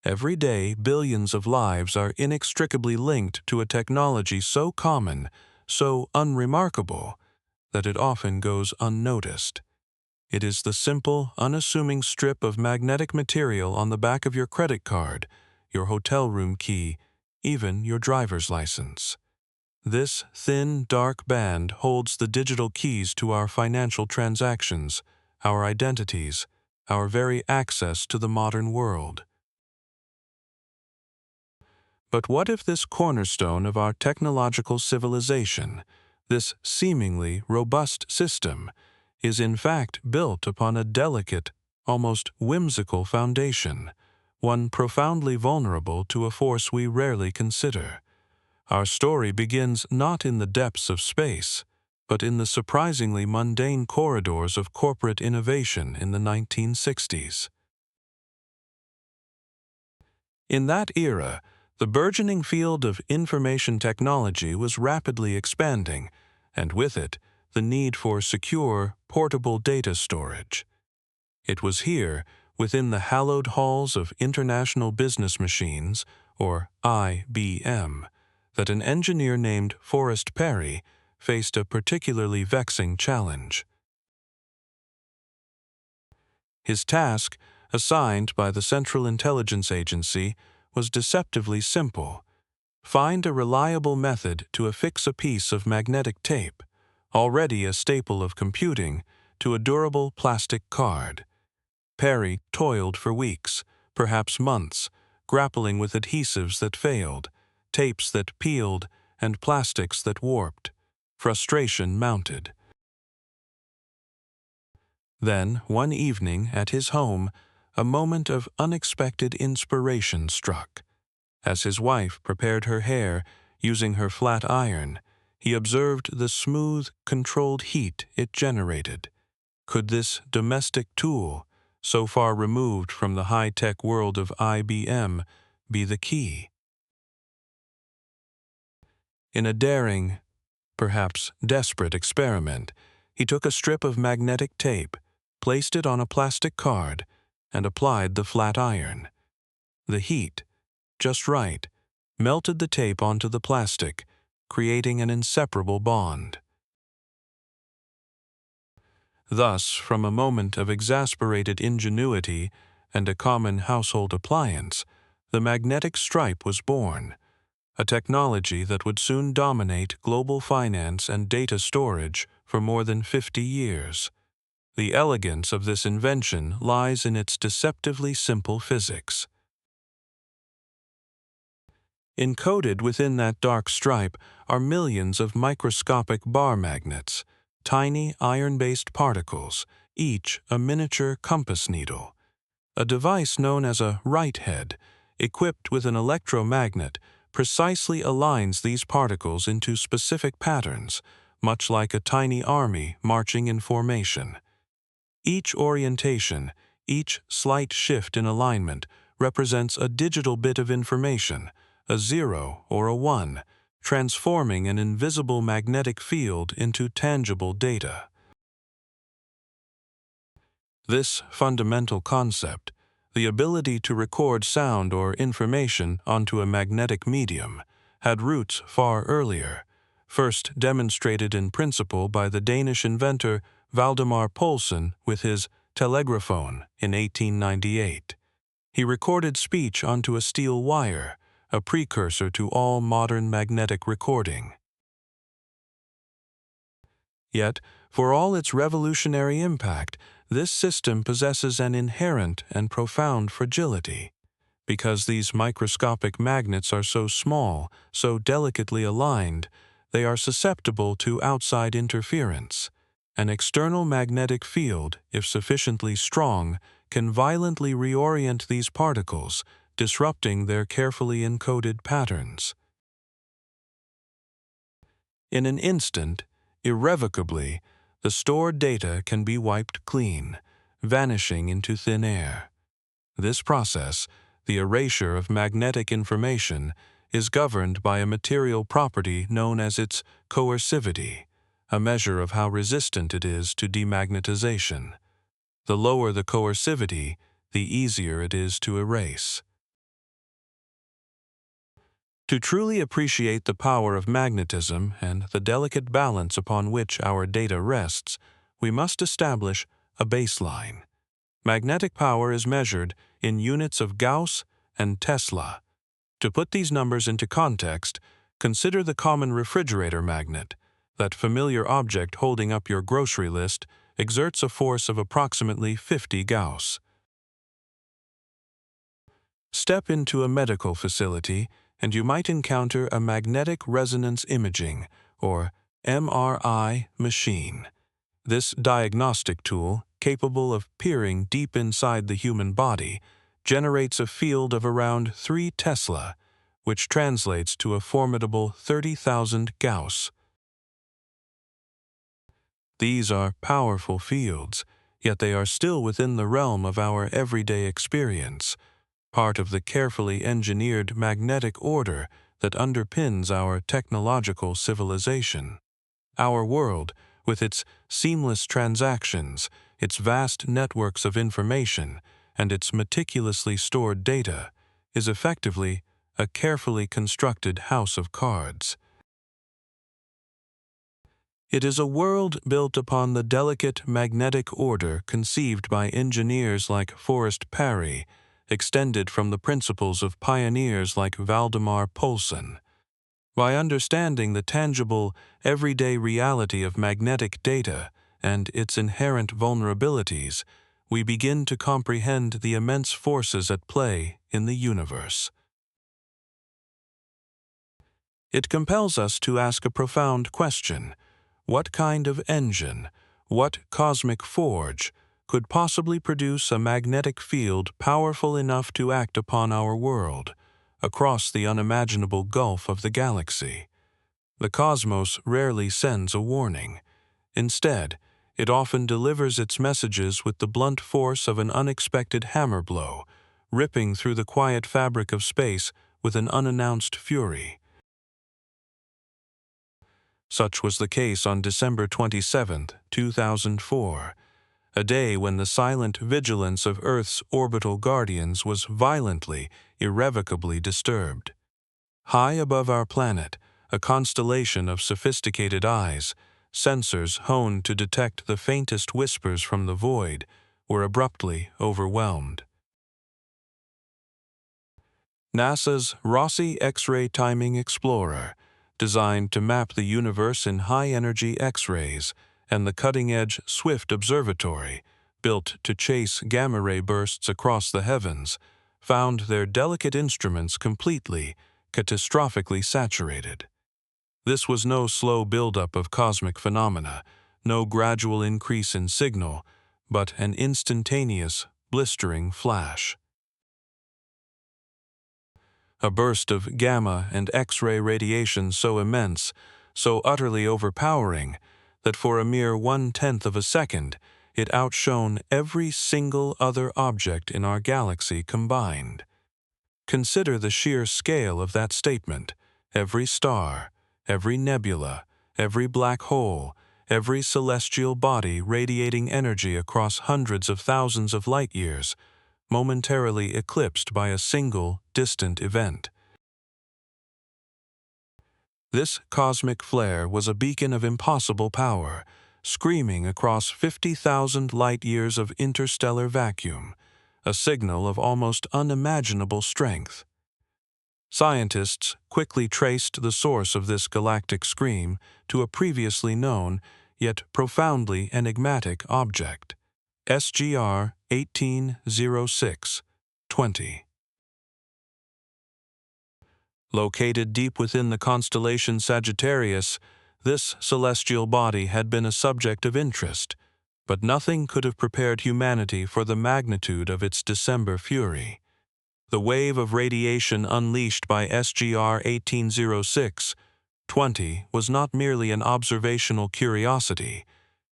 Every day, billions of lives are inextricably linked to a technology so common, so unremarkable, that it often goes unnoticed. It is the simple, unassuming strip of magnetic material on the back of your credit card, your hotel room key, even your driver's license. This thin, dark band holds the digital keys to our financial transactions, our identities, our very access to the modern world. But what if this cornerstone of our technological civilization, this seemingly robust system, is in fact built upon a delicate, almost whimsical foundation, one profoundly vulnerable to a force we rarely consider? Our story begins not in the depths of space, but in the surprisingly mundane corridors of corporate innovation in the 1960s. In that era, the burgeoning field of information technology was rapidly expanding, and with it, the need for secure, portable data storage. It was here, within the hallowed halls of International Business Machines, or IBM, that an engineer named Forrest Perry faced a particularly vexing challenge. His task, assigned by the Central Intelligence Agency, was deceptively simple. Find a reliable method to affix a piece of magnetic tape, already a staple of computing, to a durable plastic card. Perry toiled for weeks, perhaps months, grappling with adhesives that failed, tapes that peeled, and plastics that warped. Frustration mounted. Then, one evening at his home, a moment of unexpected inspiration struck. As his wife prepared her hair, using her flat iron, he observed the smooth, controlled heat it generated. Could this domestic tool, so far removed from the high-tech world of IBM, be the key? In a daring, perhaps desperate experiment, he took a strip of magnetic tape, placed it on a plastic card, and applied the flat iron. The heat, just right, melted the tape onto the plastic, creating an inseparable bond. Thus, from a moment of exasperated ingenuity and a common household appliance, the magnetic stripe was born, a technology that would soon dominate global finance and data storage for more than 50 years. The elegance of this invention lies in its deceptively simple physics. Encoded within that dark stripe are millions of microscopic bar magnets, tiny iron-based particles, each a miniature compass needle. A device known as a right head, equipped with an electromagnet, precisely aligns these particles into specific patterns, much like a tiny army marching in formation. Each orientation, each slight shift in alignment, represents a digital bit of information, a 0 or a 1, transforming an invisible magnetic field into tangible data. This fundamental concept, the ability to record sound or information onto a magnetic medium, had roots far earlier, first demonstrated in principle by the Danish inventor Valdemar Poulsen with his telegraphone in 1898. He recorded speech onto a steel wire, a precursor to all modern magnetic recording. Yet, for all its revolutionary impact, this system possesses an inherent and profound fragility. Because these microscopic magnets are so small, so delicately aligned, they are susceptible to outside interference. An external magnetic field, if sufficiently strong, can violently reorient these particles, disrupting their carefully encoded patterns. In an instant, irrevocably, the stored data can be wiped clean, vanishing into thin air. This process, the erasure of magnetic information, is governed by a material property known as its coercivity, a measure of how resistant it is to demagnetization. The lower the coercivity, the easier it is to erase. To truly appreciate the power of magnetism and the delicate balance upon which our data rests, we must establish a baseline. Magnetic power is measured in units of Gauss and Tesla. To put these numbers into context, consider the common refrigerator magnet. That familiar object holding up your grocery list exerts a force of approximately 50 Gauss. Step into a medical facility and you might encounter a magnetic resonance imaging, or MRI, machine. This diagnostic tool, capable of peering deep inside the human body, generates a field of around 3 Tesla, which translates to a formidable 30,000 Gauss. These are powerful fields, yet they are still within the realm of our everyday experience, part of the carefully engineered magnetic order that underpins our technological civilization. Our world, with its seamless transactions, its vast networks of information, and its meticulously stored data, is effectively a carefully constructed house of cards. It is a world built upon the delicate magnetic order conceived by engineers like Forrest Parry, extended from the principles of pioneers like Valdemar Poulsen. By understanding the tangible, everyday reality of magnetic data and its inherent vulnerabilities, we begin to comprehend the immense forces at play in the universe. It compels us to ask a profound question. What kind of engine, what cosmic forge, could possibly produce a magnetic field powerful enough to act upon our world, across the unimaginable gulf of the galaxy? The cosmos rarely sends a warning. Instead, it often delivers its messages with the blunt force of an unexpected hammer blow, ripping through the quiet fabric of space with an unannounced fury. Such was the case on December 27, 2004, a day when the silent vigilance of Earth's orbital guardians was violently, irrevocably disturbed. High above our planet, a constellation of sophisticated eyes, sensors honed to detect the faintest whispers from the void, were abruptly overwhelmed. NASA's Rossi X-ray Timing Explorer, designed to map the universe in high-energy X-rays, and the cutting-edge Swift Observatory, built to chase gamma-ray bursts across the heavens, found their delicate instruments completely, catastrophically saturated. This was no slow buildup of cosmic phenomena, no gradual increase in signal, but an instantaneous, blistering flash. A burst of gamma and X-ray radiation so immense, so utterly overpowering, that for a mere 1/10 of a second, it outshone every single other object in our galaxy combined. Consider the sheer scale of that statement. Every star, every nebula, every black hole, every celestial body radiating energy across hundreds of thousands of light-years, momentarily eclipsed by a single, distant event. This cosmic flare was a beacon of impossible power, screaming across 50,000 light-years of interstellar vacuum, a signal of almost unimaginable strength. Scientists quickly traced the source of this galactic scream to a previously known, yet profoundly enigmatic object, SGR 1806-20. Located deep within the constellation Sagittarius, this celestial body had been a subject of interest, but nothing could have prepared humanity for the magnitude of its December fury. The wave of radiation unleashed by SGR 1806-20 was not merely an observational curiosity.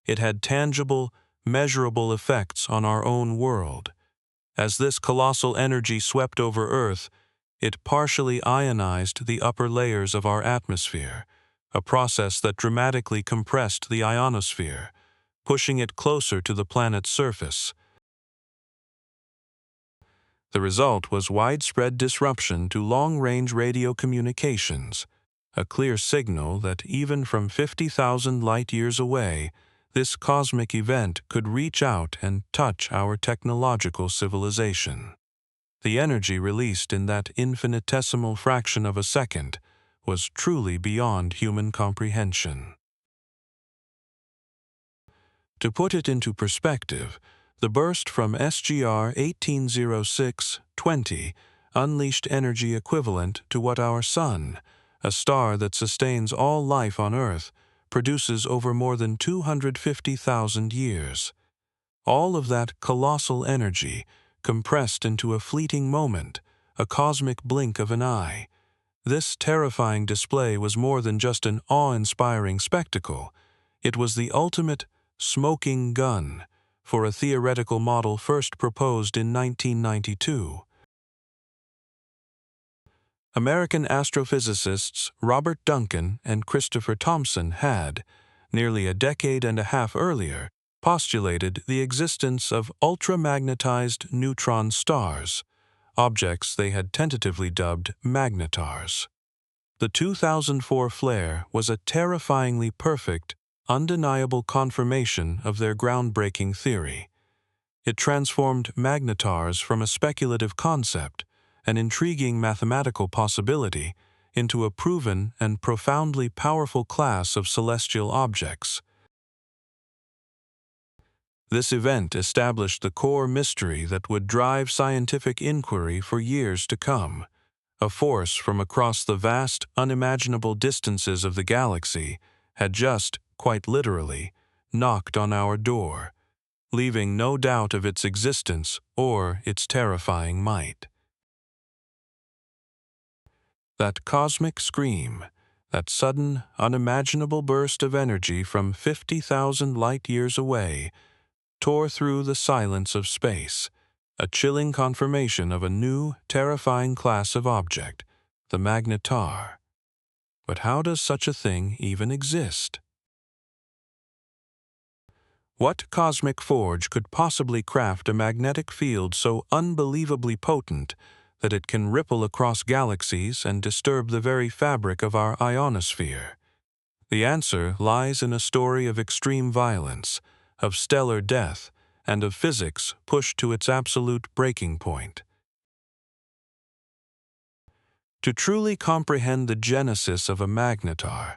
It had tangible, measurable effects on our own world. As this colossal energy swept over Earth, it partially ionized the upper layers of our atmosphere, a process that dramatically compressed the ionosphere, pushing it closer to the planet's surface. The result was widespread disruption to long-range radio communications, a clear signal that even from 50,000 light-years away, this cosmic event could reach out and touch our technological civilization. The energy released in that infinitesimal fraction of a second was truly beyond human comprehension. To put it into perspective, the burst from SGR 1806-20 unleashed energy equivalent to what our Sun, a star that sustains all life on Earth, produces over more than 250,000 years. All of that colossal energy compressed into a fleeting moment, a cosmic blink of an eye. This terrifying display was more than just an awe-inspiring spectacle. It was the ultimate smoking gun for a theoretical model first proposed in 1992. American astrophysicists Robert Duncan and Christopher Thomson had, nearly a decade and a half earlier, postulated the existence of ultra-magnetized neutron stars, objects they had tentatively dubbed magnetars. The 2004 flare was a terrifyingly perfect, undeniable confirmation of their groundbreaking theory. It transformed magnetars from a speculative concept, an intriguing mathematical possibility, into a proven and profoundly powerful class of celestial objects. This event established the core mystery that would drive scientific inquiry for years to come. A force from across the vast, unimaginable distances of the galaxy had just, quite literally, knocked on our door, leaving no doubt of its existence or its terrifying might. That cosmic scream, that sudden, unimaginable burst of energy from 50,000 light-years away, tore through the silence of space, a chilling confirmation of a new, terrifying class of object, the magnetar. But how does such a thing even exist? What cosmic forge could possibly craft a magnetic field so unbelievably potent that it can ripple across galaxies and disturb the very fabric of our ionosphere? The answer lies in a story of extreme violence, of stellar death, and of physics pushed to its absolute breaking point. To truly comprehend the genesis of a magnetar,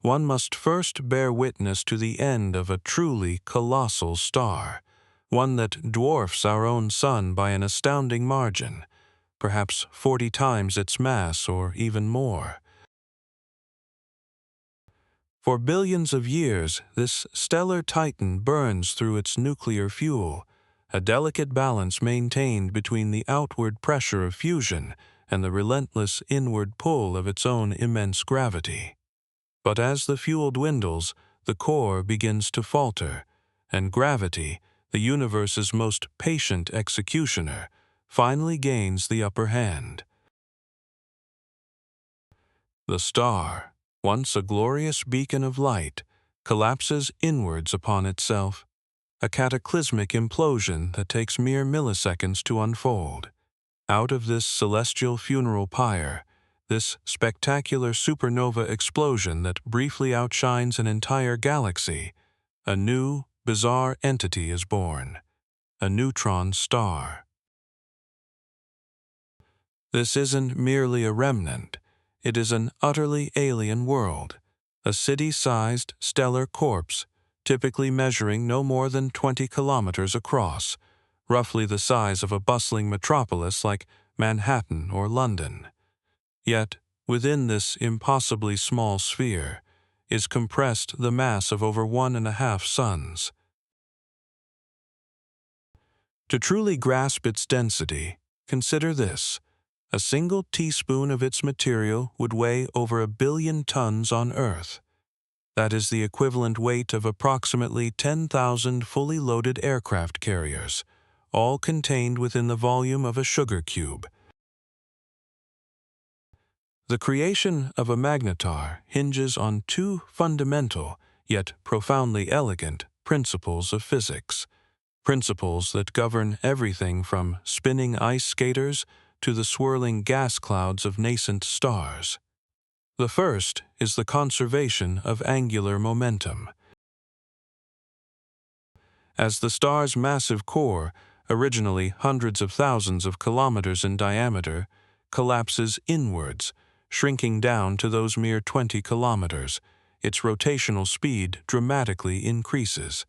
one must first bear witness to the end of a truly colossal star, one that dwarfs our own Sun by an astounding margin, perhaps 40 times its mass or even more. For billions of years, this stellar titan burns through its nuclear fuel, a delicate balance maintained between the outward pressure of fusion and the relentless inward pull of its own immense gravity. But as the fuel dwindles, the core begins to falter, and gravity, the universe's most patient executioner, finally gains the upper hand. The star, once a glorious beacon of light, collapses inwards upon itself, a cataclysmic implosion that takes mere milliseconds to unfold. Out of this celestial funeral pyre, this spectacular supernova explosion that briefly outshines an entire galaxy, a new, bizarre entity is born, a neutron star. This isn't merely a remnant. It is an utterly alien world, a city-sized stellar corpse, typically measuring no more than 20 kilometers across, roughly the size of a bustling metropolis like Manhattan or London. Yet, within this impossibly small sphere, is compressed the mass of over 1.5 suns. To truly grasp its density, consider this. A single teaspoon of its material would weigh over 1 billion tons on Earth. That is the equivalent weight of approximately 10,000 fully loaded aircraft carriers, all contained within the volume of a sugar cube. The creation of a magnetar hinges on two fundamental, yet profoundly elegant, principles of physics. principles that govern everything from spinning ice skaters to the swirling gas clouds of nascent stars. The first is the conservation of angular momentum. As the star's massive core, originally hundreds of thousands of kilometers in diameter, collapses inwards, shrinking down to those mere 20 kilometers, its rotational speed dramatically increases.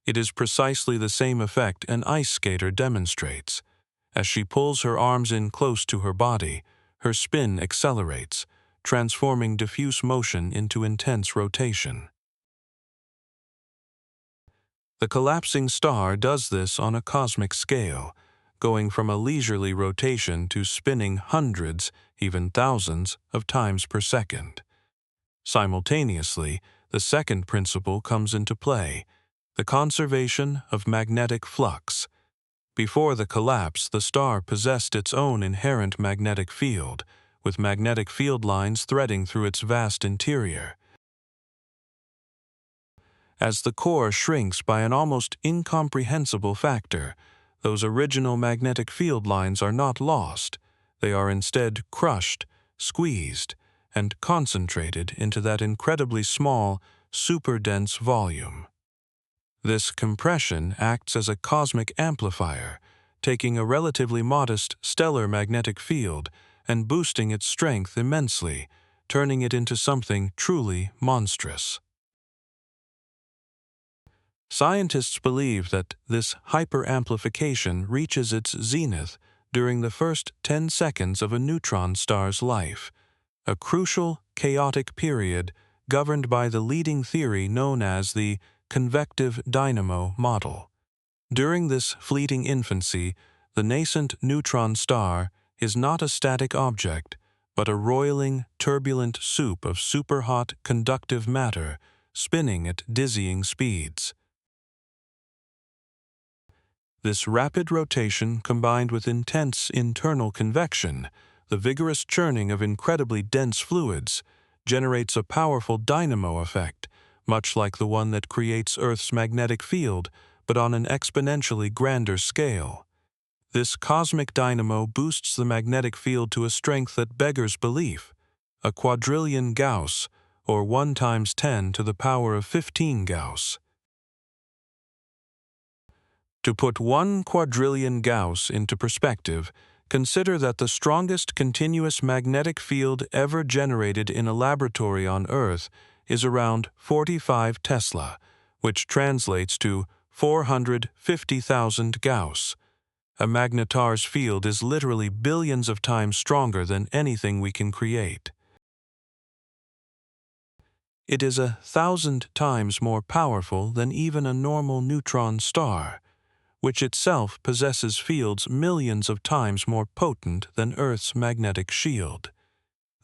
It is precisely the same effect an ice skater demonstrates. As she pulls her arms in close to her body, her spin accelerates, transforming diffuse motion into intense rotation. The collapsing star does this on a cosmic scale, going from a leisurely rotation to spinning hundreds, even thousands, of times per second. Simultaneously, the second principle comes into play, the conservation of magnetic flux. Before the collapse, the star possessed its own inherent magnetic field, with magnetic field lines threading through its vast interior. As the core shrinks by an almost incomprehensible factor, those original magnetic field lines are not lost. They are instead crushed, squeezed, and concentrated into that incredibly small, super-dense volume. This compression acts as a cosmic amplifier, taking a relatively modest stellar magnetic field and boosting its strength immensely, turning it into something truly monstrous. Scientists believe that this hyperamplification reaches its zenith during the first 10 seconds of a neutron star's life, a crucial, chaotic period governed by the leading theory known as the convective dynamo model. During this fleeting infancy, the nascent neutron star is not a static object, but a roiling, turbulent soup of superhot conductive matter spinning at dizzying speeds. This rapid rotation, combined with intense internal convection, the vigorous churning of incredibly dense fluids, generates a powerful dynamo effect, much like the one that creates Earth's magnetic field, but on an exponentially grander scale. This cosmic dynamo boosts the magnetic field to a strength that beggars belief, a quadrillion Gauss, or 1 × 10⁻15 Gauss. To put 1 quadrillion Gauss into perspective, consider that the strongest continuous magnetic field ever generated in a laboratory on Earth is around 45 Tesla, which translates to 450,000 Gauss. A magnetar's field is literally billions of times stronger than anything we can create. It is 1,000 times more powerful than even a normal neutron star, which itself possesses fields millions of times more potent than Earth's magnetic shield.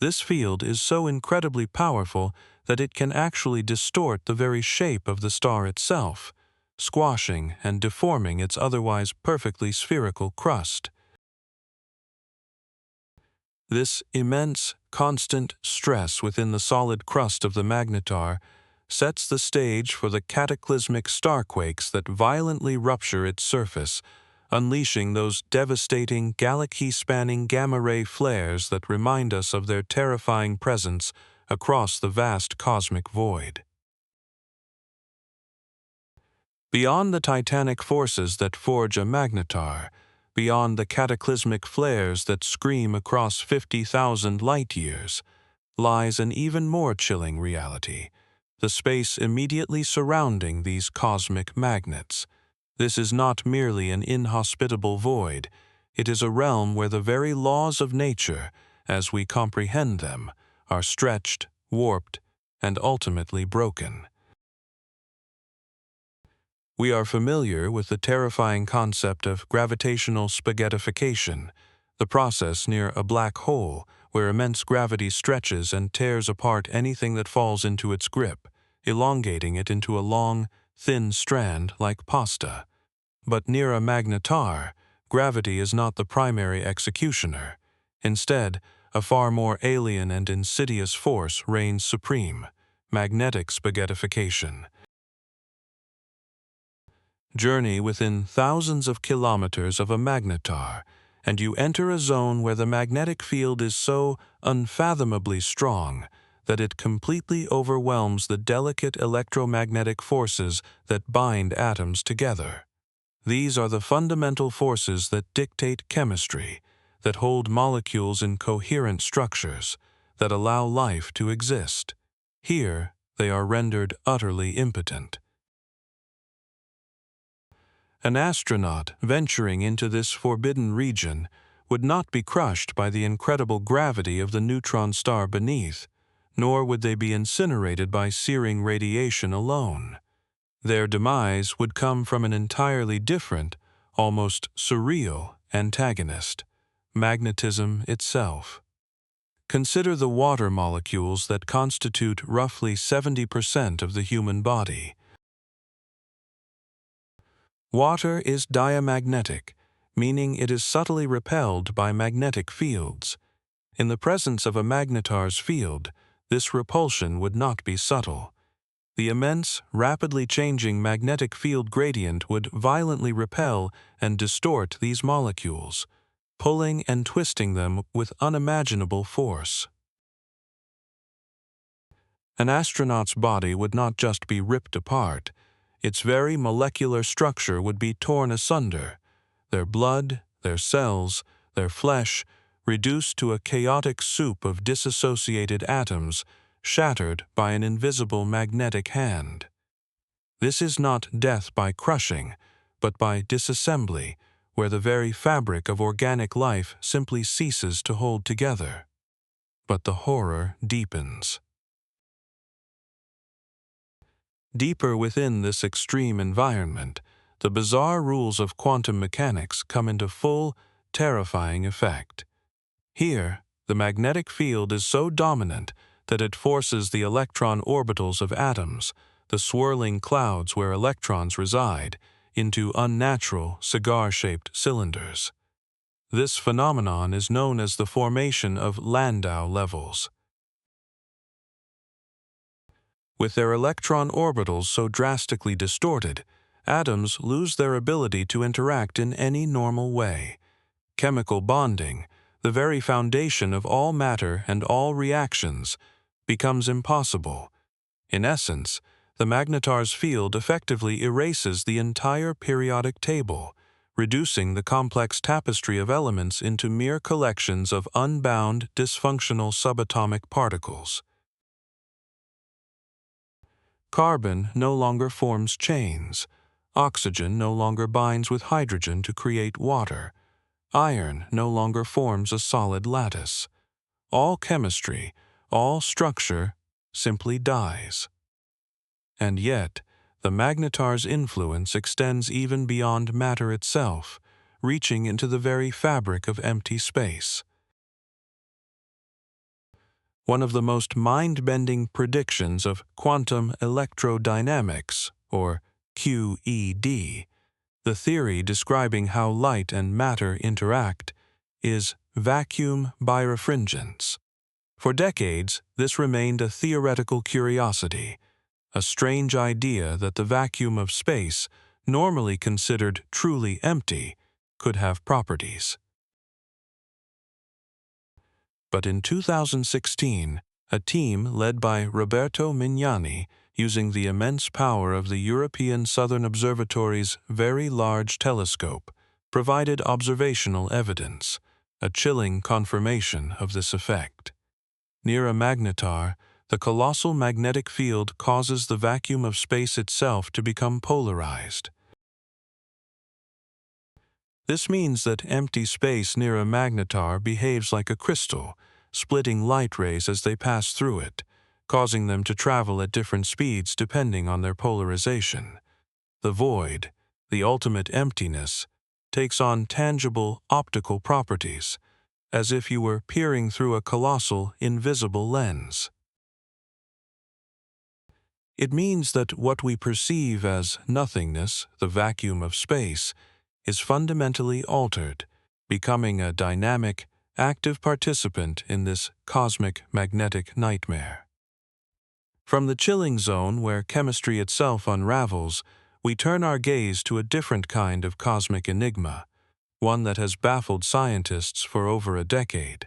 This field is so incredibly powerful that it can actually distort the very shape of the star itself, squashing and deforming its otherwise perfectly spherical crust. This immense, constant stress within the solid crust of the magnetar sets the stage for the cataclysmic starquakes that violently rupture its surface, unleashing those devastating galaxy-spanning gamma-ray flares that remind us of their terrifying presence across the vast cosmic void. Beyond the titanic forces that forge a magnetar, beyond the cataclysmic flares that scream across 50,000 light-years, lies an even more chilling reality: the space immediately surrounding these cosmic magnets. This is not merely an inhospitable void, it is a realm where the very laws of nature, as we comprehend them, are stretched, warped, and ultimately broken. We are familiar with the terrifying concept of gravitational spaghettification, the process near a black hole where immense gravity stretches and tears apart anything that falls into its grip, elongating it into a long, thin strand like pasta. But near a magnetar, gravity is not the primary executioner. Instead, a far more alien and insidious force reigns supreme: magnetic spaghettification. Journey within thousands of kilometers of a magnetar, and you enter a zone where the magnetic field is so unfathomably strong that it completely overwhelms the delicate electromagnetic forces that bind atoms together. These are the fundamental forces that dictate chemistry, that hold molecules in coherent structures, that allow life to exist. Here, they are rendered utterly impotent. An astronaut venturing into this forbidden region would not be crushed by the incredible gravity of the neutron star beneath, nor would they be incinerated by searing radiation alone. Their demise would come from an entirely different, almost surreal antagonist: magnetism itself. Consider the water molecules that constitute roughly 70% of the human body. Water is diamagnetic, meaning it is subtly repelled by magnetic fields. In the presence of a magnetar's field, this repulsion would not be subtle. The immense, rapidly changing magnetic field gradient would violently repel and distort these molecules, pulling and twisting them with unimaginable force. An astronaut's body would not just be ripped apart, its very molecular structure would be torn asunder, their blood, their cells, their flesh, reduced to a chaotic soup of disassociated atoms, shattered by an invisible magnetic hand. This is not death by crushing, but by disassembly, where the very fabric of organic life simply ceases to hold together. But the horror deepens. Deeper within this extreme environment, the bizarre rules of quantum mechanics come into full, terrifying effect. Here, the magnetic field is so dominant that it forces the electron orbitals of atoms, the swirling clouds where electrons reside, into unnatural, cigar-shaped cylinders. This phenomenon is known as the formation of Landau levels. With their electron orbitals so drastically distorted, atoms lose their ability to interact in any normal way. Chemical bonding, the very foundation of all matter and all reactions, becomes impossible. In essence, the magnetar's field effectively erases the entire periodic table, reducing the complex tapestry of elements into mere collections of unbound, dysfunctional subatomic particles. Carbon no longer forms chains. Oxygen no longer binds with hydrogen to create water. Iron no longer forms a solid lattice. All chemistry, all structure, simply dies. And yet, the magnetar's influence extends even beyond matter itself, reaching into the very fabric of empty space. One of the most mind-bending predictions of quantum electrodynamics, or QED, the theory describing how light and matter interact, is vacuum birefringence. For decades, this remained a theoretical curiosity, a strange idea that the vacuum of space, normally considered truly empty, could have properties. But in 2016, a team led by Roberto Mignani, using the immense power of the European Southern Observatory's Very Large Telescope, provided observational evidence, a chilling confirmation of this effect. Near a magnetar, the colossal magnetic field causes the vacuum of space itself to become polarized. This means that empty space near a magnetar behaves like a crystal, splitting light rays as they pass through it, causing them to travel at different speeds depending on their polarization. The void, the ultimate emptiness, takes on tangible optical properties, as if you were peering through a colossal, invisible lens. It means that what we perceive as nothingness, the vacuum of space, is fundamentally altered, becoming a dynamic, active participant in this cosmic magnetic nightmare. From the chilling zone where chemistry itself unravels, we turn our gaze to a different kind of cosmic enigma, one that has baffled scientists for over a decade.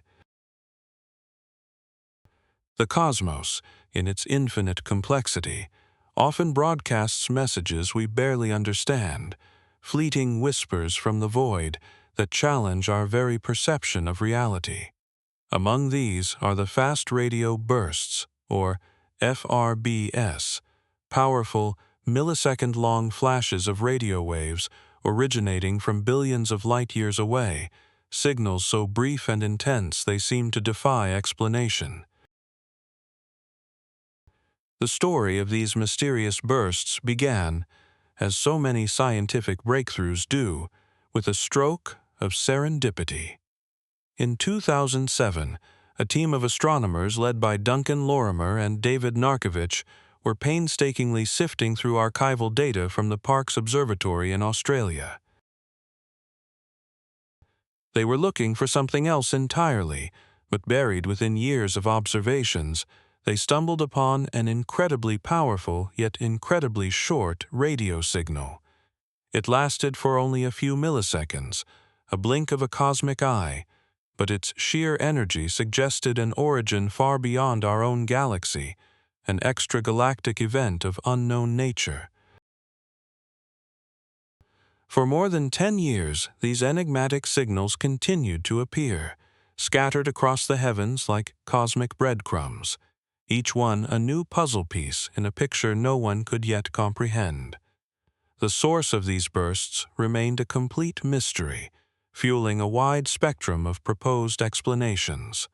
The cosmos, in its infinite complexity, often broadcasts messages we barely understand, fleeting whispers from the void that challenge our very perception of reality. Among these are the fast radio bursts, or FRBs, powerful, millisecond-long flashes of radio waves originating from billions of light-years away, signals so brief and intense they seem to defy explanation. The story of these mysterious bursts began, as so many scientific breakthroughs do, with a stroke of serendipity. In 2007, a team of astronomers led by Duncan Lorimer and David Narkovich were painstakingly sifting through archival data from the Parkes Observatory in Australia. They were looking for something else entirely, but buried within years of observations, they stumbled upon an incredibly powerful yet incredibly short radio signal. It lasted for only a few milliseconds, a blink of a cosmic eye, but its sheer energy suggested an origin far beyond our own galaxy, an extragalactic event of unknown nature. For more than 10 years, these enigmatic signals continued to appear, scattered across the heavens like cosmic breadcrumbs, each one a new puzzle piece in a picture no one could yet comprehend. The source of these bursts remained a complete mystery, fueling a wide spectrum of proposed explanations.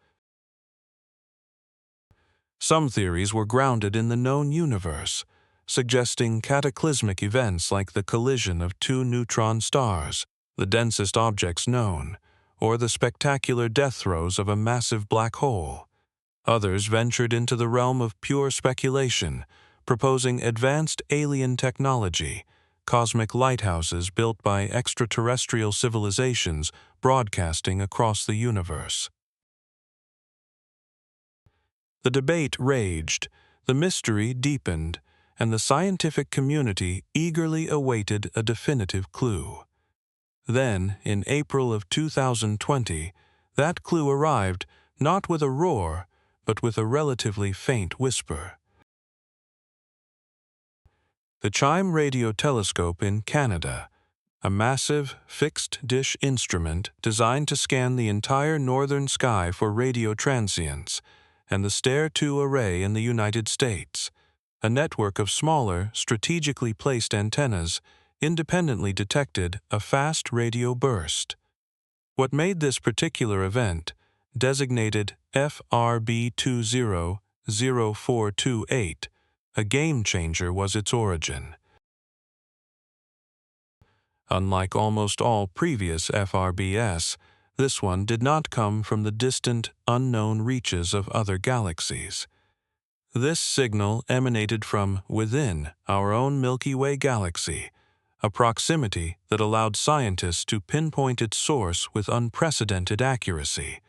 Some theories were grounded in the known universe, suggesting cataclysmic events like the collision of two neutron stars, the densest objects known, or the spectacular death throes of a massive black hole. Others ventured into the realm of pure speculation, proposing advanced alien technology, cosmic lighthouses built by extraterrestrial civilizations broadcasting across the universe. The debate raged, the mystery deepened, and the scientific community eagerly awaited a definitive clue. Then, in April of 2020, that clue arrived not with a roar, but with a relatively faint whisper. The Chime Radio Telescope in Canada, a massive, fixed-dish instrument designed to scan the entire northern sky for radio transients, and the Stare-2 array in the United States, a network of smaller, strategically placed antennas, independently detected a fast radio burst. What made this particular event, designated FRB 200428, a game-changer, was its origin. Unlike almost all previous FRBs, this one did not come from the distant, unknown reaches of other galaxies. This signal emanated from within our own Milky Way galaxy, a proximity that allowed scientists to pinpoint its source with unprecedented accuracy.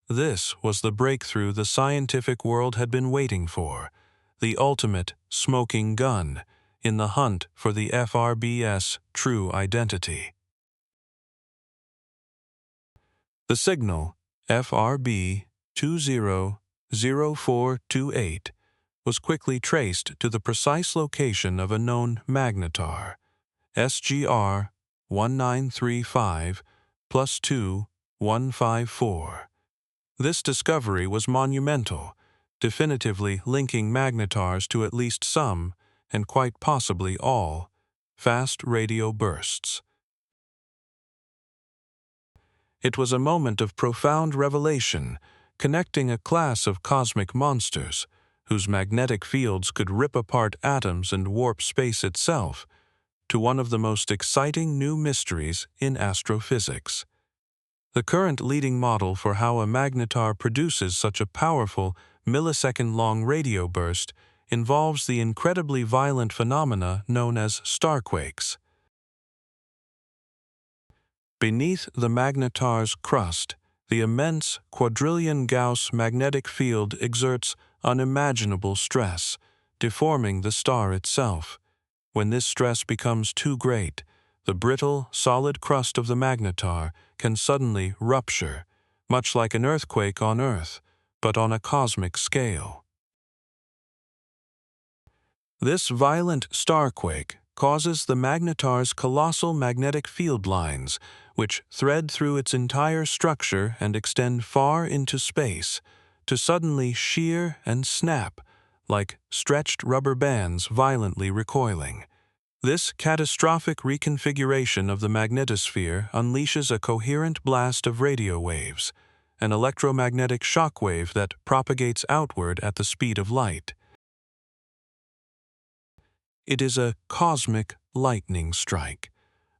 This was the breakthrough the scientific world had been waiting for, the ultimate smoking gun in the hunt for the FRB's true identity. The signal, FRB 200428, was quickly traced to the precise location of a known magnetar, SGR 1935+2-154. This discovery was monumental, definitively linking magnetars to at least some, and quite possibly all, fast radio bursts. It was a moment of profound revelation, connecting a class of cosmic monsters, whose magnetic fields could rip apart atoms and warp space itself, to one of the most exciting new mysteries in astrophysics. The current leading model for how a magnetar produces such a powerful, millisecond-long radio burst involves the incredibly violent phenomena known as starquakes. Beneath the magnetar's crust, the immense quadrillion Gauss magnetic field exerts unimaginable stress, deforming the star itself. When this stress becomes too great, the brittle, solid crust of the magnetar can suddenly rupture, much like an earthquake on Earth, but on a cosmic scale. This violent starquake causes the magnetar's colossal magnetic field lines, which thread through its entire structure and extend far into space, to suddenly shear and snap, like stretched rubber bands violently recoiling. This catastrophic reconfiguration of the magnetosphere unleashes a coherent blast of radio waves, an electromagnetic shock wave that propagates outward at the speed of light. It is a cosmic lightning strike,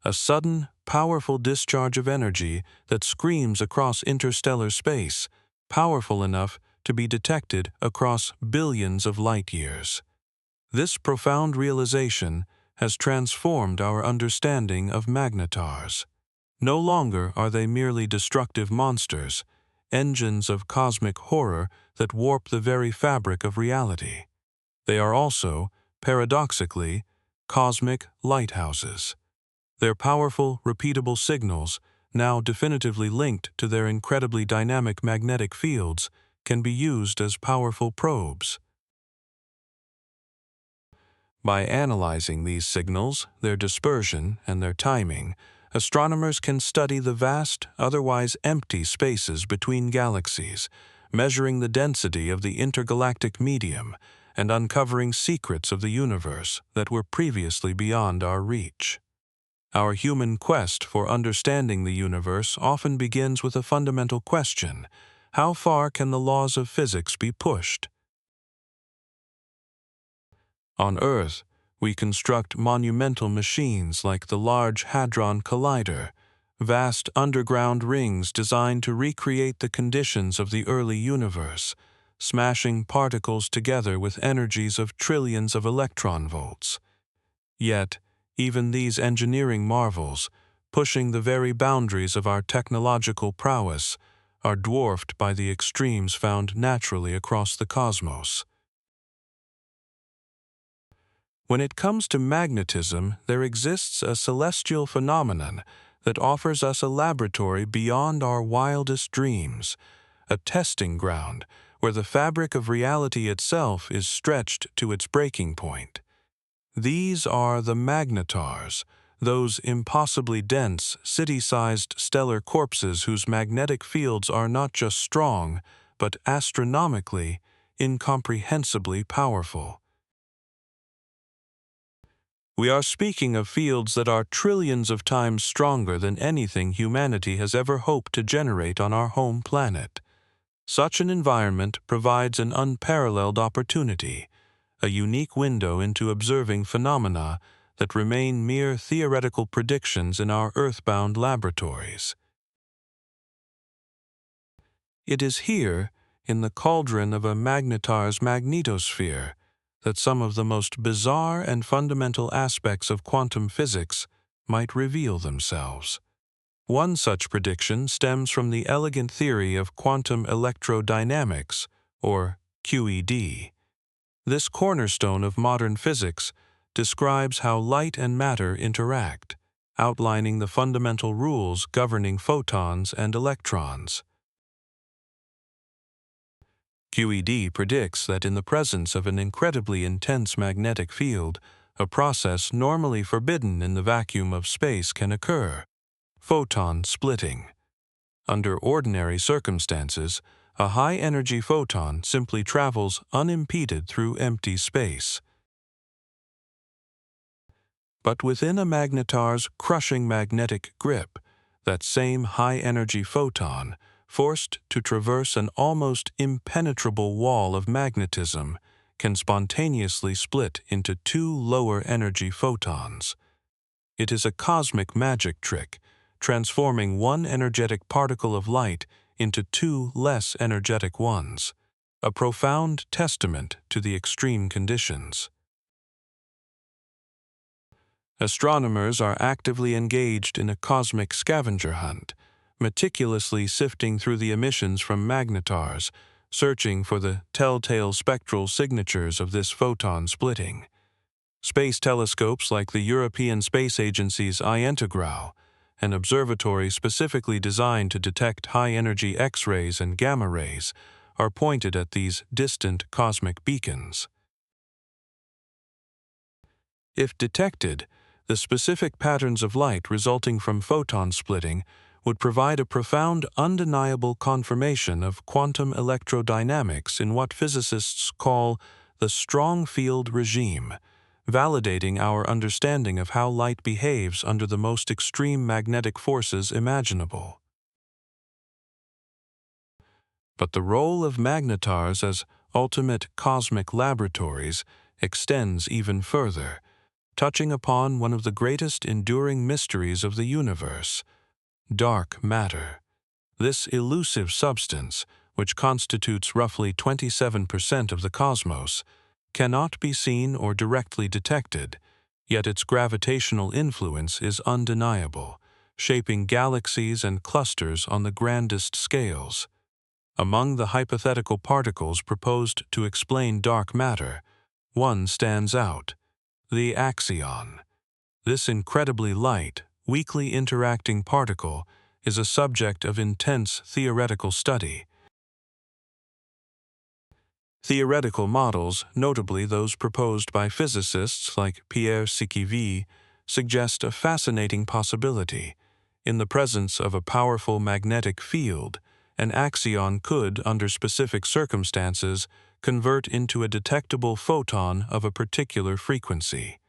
a sudden, powerful discharge of energy that screams across interstellar space, powerful enough to be detected across billions of light years. This profound realization has transformed our understanding of magnetars. No longer are they merely destructive monsters, engines of cosmic horror that warp the very fabric of reality. They are also, paradoxically, cosmic lighthouses. Their powerful, repeatable signals, now definitively linked to their incredibly dynamic magnetic fields, can be used as powerful probes. By analyzing these signals, their dispersion, and their timing, astronomers can study the vast, otherwise empty spaces between galaxies, measuring the density of the intergalactic medium and uncovering secrets of the universe that were previously beyond our reach. Our human quest for understanding the universe often begins with a fundamental question: how far can the laws of physics be pushed? On Earth, we construct monumental machines like the Large Hadron Collider, vast underground rings designed to recreate the conditions of the early universe, smashing particles together with energies of trillions of electron volts. Yet, even these engineering marvels, pushing the very boundaries of our technological prowess, are dwarfed by the extremes found naturally across the cosmos. When it comes to magnetism, there exists a celestial phenomenon that offers us a laboratory beyond our wildest dreams, a testing ground where the fabric of reality itself is stretched to its breaking point. These are the magnetars, those impossibly dense, city-sized stellar corpses whose magnetic fields are not just strong, but astronomically, incomprehensibly powerful. We are speaking of fields that are trillions of times stronger than anything humanity has ever hoped to generate on our home planet. Such an environment provides an unparalleled opportunity, a unique window into observing phenomena that remain mere theoretical predictions in our earthbound laboratories. It is here, in the cauldron of a magnetar's magnetosphere, that some of the most bizarre and fundamental aspects of quantum physics might reveal themselves. One such prediction stems from the elegant theory of quantum electrodynamics, or QED. This cornerstone of modern physics describes how light and matter interact, outlining the fundamental rules governing photons and electrons. QED predicts that in the presence of an incredibly intense magnetic field, a process normally forbidden in the vacuum of space can occur: photon splitting. Under ordinary circumstances, a high-energy photon simply travels unimpeded through empty space. But within a magnetar's crushing magnetic grip, that same high-energy photon, forced to traverse an almost impenetrable wall of magnetism, can spontaneously split into two lower-energy photons. It is a cosmic magic trick, transforming one energetic particle of light into two less energetic ones, a profound testament to the extreme conditions. Astronomers are actively engaged in a cosmic scavenger hunt, meticulously sifting through the emissions from magnetars, searching for the telltale spectral signatures of this photon splitting. Space telescopes like the European Space Agency's INTEGRAL, an observatory specifically designed to detect high-energy X-rays and gamma rays, are pointed at these distant cosmic beacons. If detected, the specific patterns of light resulting from photon splitting would provide a profound, undeniable confirmation of quantum electrodynamics in what physicists call the strong field regime, validating our understanding of how light behaves under the most extreme magnetic forces imaginable. But the role of magnetars as ultimate cosmic laboratories extends even further, touching upon one of the greatest enduring mysteries of the universe: dark matter. This elusive substance, which constitutes roughly 27% of the cosmos, cannot be seen or directly detected, yet its gravitational influence is undeniable, shaping galaxies and clusters on the grandest scales. Among the hypothetical particles proposed to explain dark matter, one stands out: the axion. This incredibly light, weakly interacting particle is a subject of intense theoretical study. Theoretical models, notably those proposed by physicists like Pierre Schiavone, suggest a fascinating possibility. In the presence of a powerful magnetic field, an axion could, under specific circumstances, convert into a detectable photon of a particular frequency.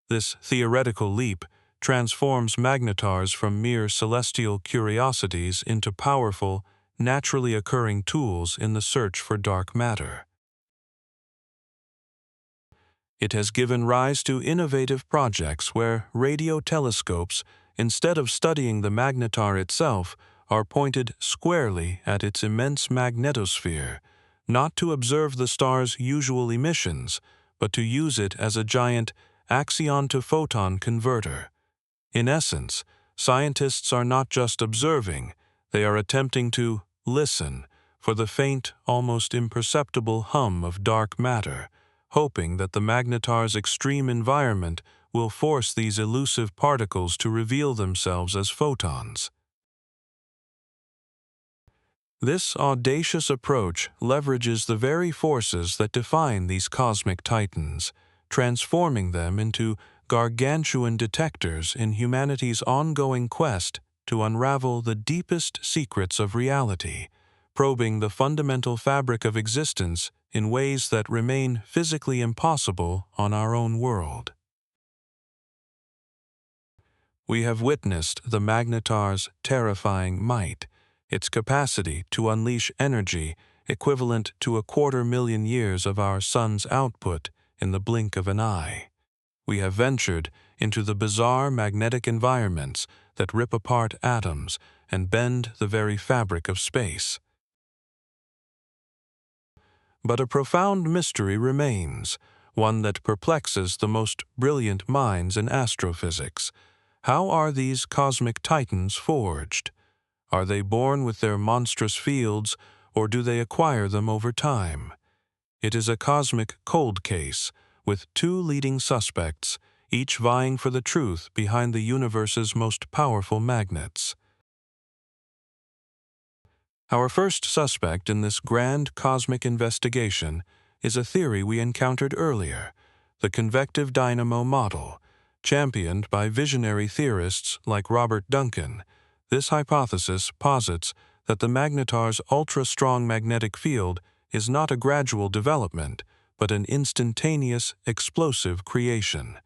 This theoretical leap transforms magnetars from mere celestial curiosities into powerful, naturally occurring tools in the search for dark matter. It has given rise to innovative projects where radio telescopes, instead of studying the magnetar itself, are pointed squarely at its immense magnetosphere, not to observe the star's usual emissions, but to use it as a giant axion-to-photon converter. In essence, scientists are not just observing, they are attempting to listen for the faint, almost imperceptible hum of dark matter, hoping that the magnetar's extreme environment will force these elusive particles to reveal themselves as photons. This audacious approach leverages the very forces that define these cosmic titans, transforming them into gargantuan detectors in humanity's ongoing quest to unravel the deepest secrets of reality, probing the fundamental fabric of existence in ways that remain physically impossible on our own world. We have witnessed the magnetar's terrifying might, its capacity to unleash energy equivalent to 250,000 years of our sun's output in the blink of an eye. We have ventured into the bizarre magnetic environments that rip apart atoms and bend the very fabric of space. But a profound mystery remains, one that perplexes the most brilliant minds in astrophysics. How are these cosmic titans forged? Are they born with their monstrous fields, or do they acquire them over time? It is a cosmic cold case, with two leading suspects, each vying for the truth behind the universe's most powerful magnets. Our first suspect in this grand cosmic investigation is a theory we encountered earlier, the convective dynamo model, championed by visionary theorists like Robert Duncan. This hypothesis posits that the magnetar's ultra-strong magnetic field is not a gradual development, but an instantaneous, explosive creation.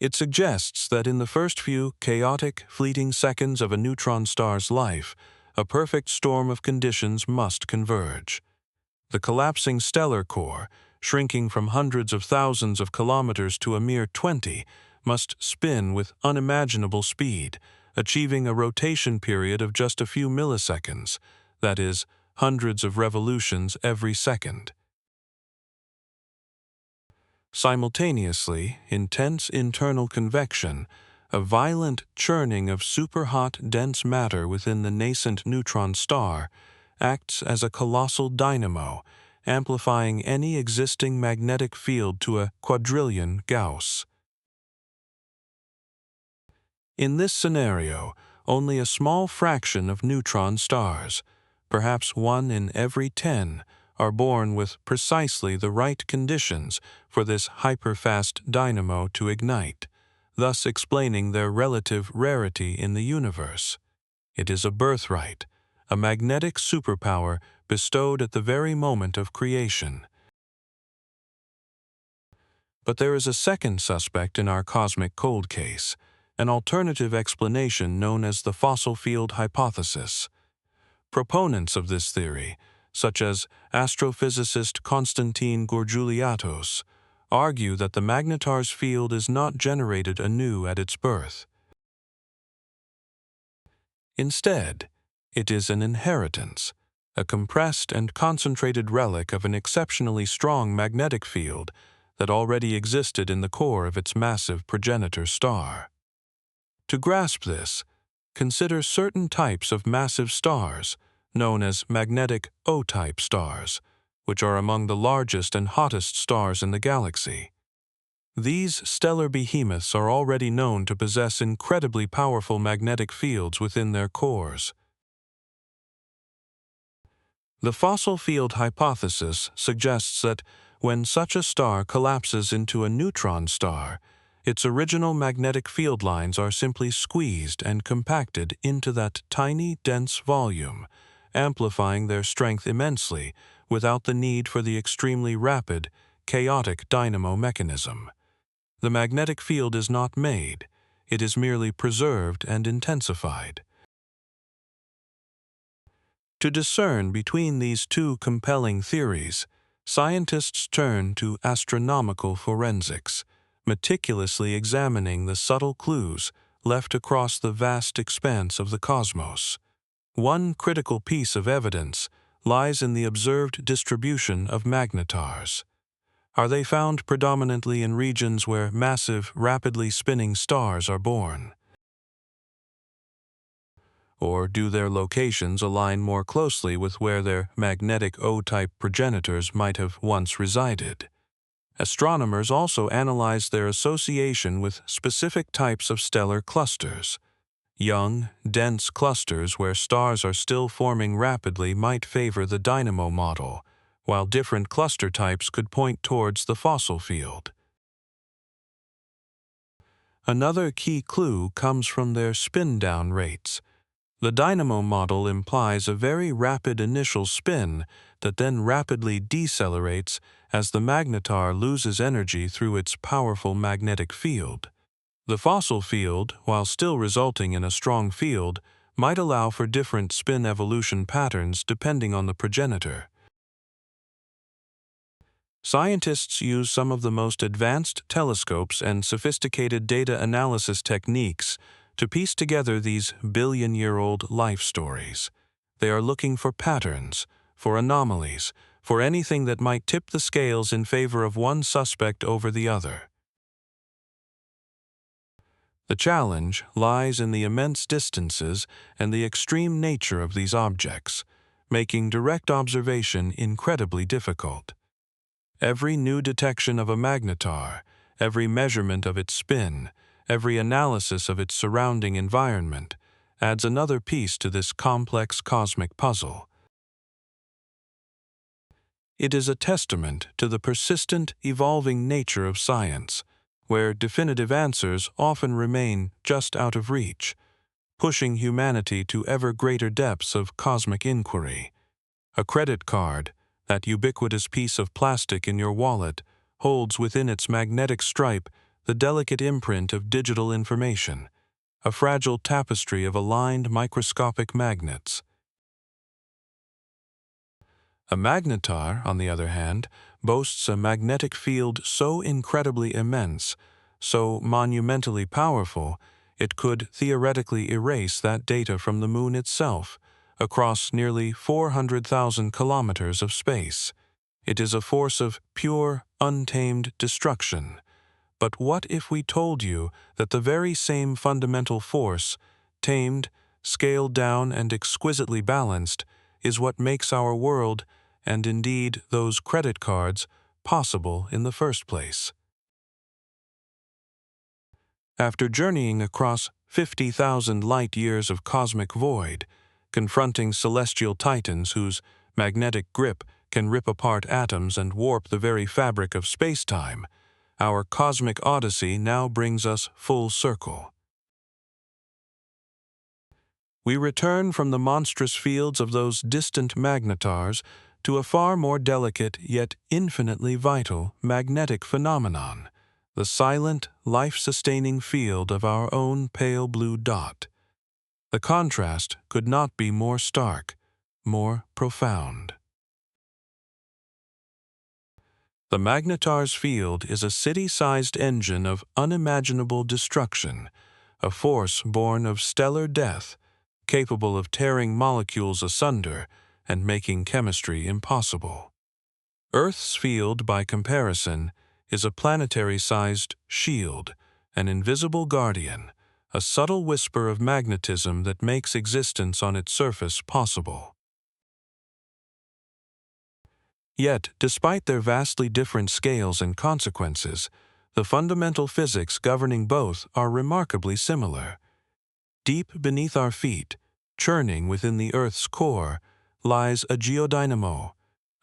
It suggests that in the first few chaotic, fleeting seconds of a neutron star's life, a perfect storm of conditions must converge. The collapsing stellar core, shrinking from hundreds of thousands of kilometers to a mere 20, must spin with unimaginable speed, achieving a rotation period of just a few milliseconds, that is, hundreds of revolutions every second. Simultaneously, intense internal convection, a violent churning of superhot dense matter within the nascent neutron star, acts as a colossal dynamo, amplifying any existing magnetic field to a quadrillion Gauss. In this scenario, only a small fraction of neutron stars, perhaps 1 in every 10, are born with precisely the right conditions for this hyperfast dynamo to ignite, thus explaining their relative rarity in the universe. It is a birthright, a magnetic superpower bestowed at the very moment of creation. But there is a second suspect in our cosmic cold case, an alternative explanation known as the fossil field hypothesis. Proponents of this theory, such as astrophysicist Konstantin Georgiouliatos, argue that the magnetar's field is not generated anew at its birth. Instead, it is an inheritance, a compressed and concentrated relic of an exceptionally strong magnetic field that already existed in the core of its massive progenitor star. To grasp this, consider certain types of massive stars, known as magnetic O-type stars, which are among the largest and hottest stars in the galaxy. These stellar behemoths are already known to possess incredibly powerful magnetic fields within their cores. The fossil field hypothesis suggests that when such a star collapses into a neutron star, its original magnetic field lines are simply squeezed and compacted into that tiny, dense volume, amplifying their strength immensely without the need for the extremely rapid, chaotic dynamo mechanism. The magnetic field is not made, it is merely preserved and intensified. To discern between these two compelling theories, scientists turn to astronomical forensics, meticulously examining the subtle clues left across the vast expanse of the cosmos. One critical piece of evidence lies in the observed distribution of magnetars. Are they found predominantly in regions where massive, rapidly spinning stars are born? Or do their locations align more closely with where their magnetic O-type progenitors might have once resided? Astronomers also analyze their association with specific types of stellar clusters. Young, dense clusters where stars are still forming rapidly might favor the dynamo model, while different cluster types could point towards the fossil field. Another key clue comes from their spin-down rates. The dynamo model implies a very rapid initial spin that then rapidly decelerates as the magnetar loses energy through its powerful magnetic field. The fossil field, while still resulting in a strong field, might allow for different spin evolution patterns depending on the progenitor. Scientists use some of the most advanced telescopes and sophisticated data analysis techniques to piece together these billion-year-old life stories. They are looking for patterns, for anomalies, for anything that might tip the scales in favor of one suspect over the other. The challenge lies in the immense distances and the extreme nature of these objects, making direct observation incredibly difficult. Every new detection of a magnetar, every measurement of its spin, every analysis of its surrounding environment adds another piece to this complex cosmic puzzle. It is a testament to the persistent, evolving nature of science, where definitive answers often remain just out of reach, pushing humanity to ever greater depths of cosmic inquiry. A credit card, that ubiquitous piece of plastic in your wallet, holds within its magnetic stripe the delicate imprint of digital information, a fragile tapestry of aligned microscopic magnets. A magnetar, on the other hand, boasts a magnetic field so incredibly immense, so monumentally powerful, it could theoretically erase that data from the Moon itself, across nearly 400,000 kilometers of space. It is a force of pure, untamed destruction. But what if we told you that the very same fundamental force, tamed, scaled down, and exquisitely balanced, is what makes our world and indeed those credit cards, possible in the first place. After journeying across 50,000 light-years of cosmic void, confronting celestial titans whose magnetic grip can rip apart atoms and warp the very fabric of space-time, our cosmic odyssey now brings us full circle. We return from the monstrous fields of those distant magnetars to a far more delicate yet infinitely vital magnetic phenomenon, the silent, life-sustaining field of our own pale blue dot. The contrast could not be more stark, more profound. The magnetar's field is a city-sized engine of unimaginable destruction, a force born of stellar death, capable of tearing molecules asunder and making chemistry impossible. Earth's field, by comparison, is a planetary-sized shield, an invisible guardian, a subtle whisper of magnetism that makes existence on its surface possible. Yet, despite their vastly different scales and consequences, the fundamental physics governing both are remarkably similar. Deep beneath our feet, churning within the Earth's core, lies a geodynamo,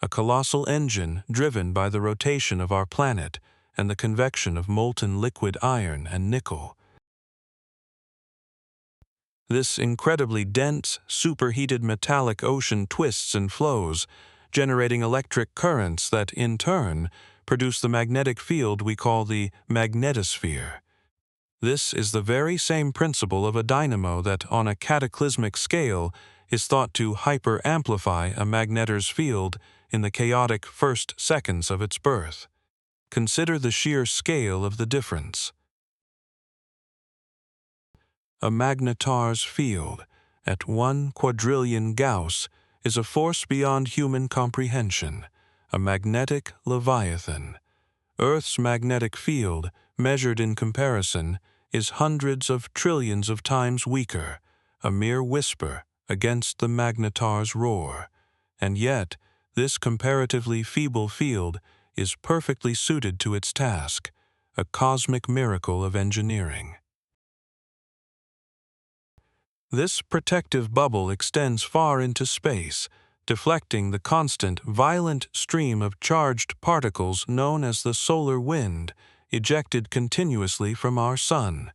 a colossal engine driven by the rotation of our planet and the convection of molten liquid iron and nickel. This incredibly dense, superheated metallic ocean twists and flows, generating electric currents that, in turn, produce the magnetic field we call the magnetosphere. This is the very same principle of a dynamo that, on a cataclysmic scale, is thought to hyper-amplify a magnetar's field in the chaotic first seconds of its birth. Consider the sheer scale of the difference. A magnetar's field, at 1 quadrillion Gauss, is a force beyond human comprehension, a magnetic leviathan. Earth's magnetic field, measured in comparison, is hundreds of trillions of times weaker, a mere whisper against the magnetar's roar. And yet, this comparatively feeble field is perfectly suited to its task, a cosmic miracle of engineering. This protective bubble extends far into space, deflecting the constant, violent stream of charged particles known as the solar wind, ejected continuously from our sun.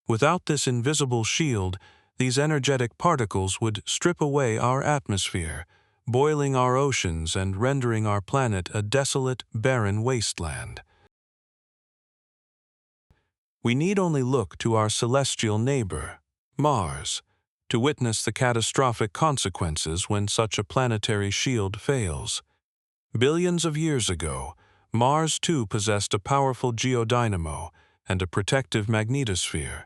Without this invisible shield, these energetic particles would strip away our atmosphere, boiling our oceans and rendering our planet a desolate, barren wasteland. We need only look to our celestial neighbor, Mars, to witness the catastrophic consequences when such a planetary shield fails. Billions of years ago, Mars too possessed a powerful geodynamo and a protective magnetosphere.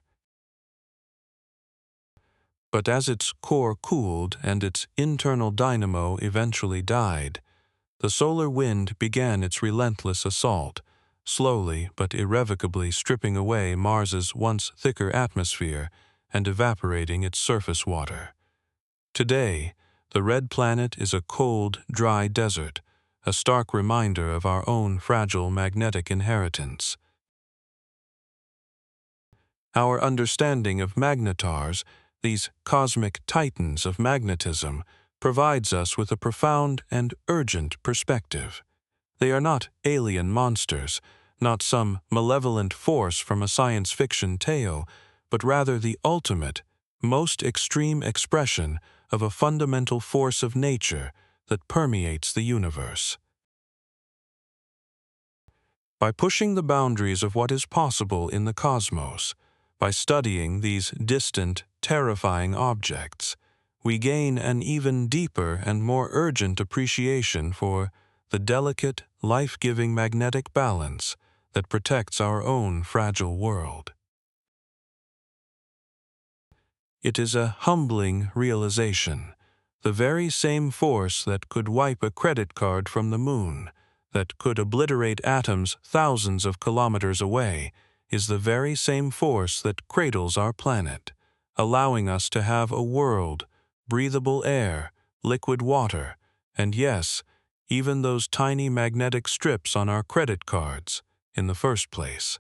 But as its core cooled and its internal dynamo eventually died, the solar wind began its relentless assault, slowly but irrevocably stripping away Mars's once thicker atmosphere and evaporating its surface water. Today, the red planet is a cold, dry desert, a stark reminder of our own fragile magnetic inheritance. Our understanding of magnetars, these cosmic titans of magnetism, provides us with a profound and urgent perspective. They are not alien monsters, not some malevolent force from a science fiction tale, but rather the ultimate, most extreme expression of a fundamental force of nature that permeates the universe. By pushing the boundaries of what is possible in the cosmos, by studying these distant, terrifying objects, we gain an even deeper and more urgent appreciation for the delicate, life-giving magnetic balance that protects our own fragile world. It is a humbling realization. The very same force that could wipe a credit card from the moon, that could obliterate atoms thousands of kilometers away, is the very same force that cradles our planet, allowing us to have a world, breathable air, liquid water, and yes, even those tiny magnetic strips on our credit cards, in the first place.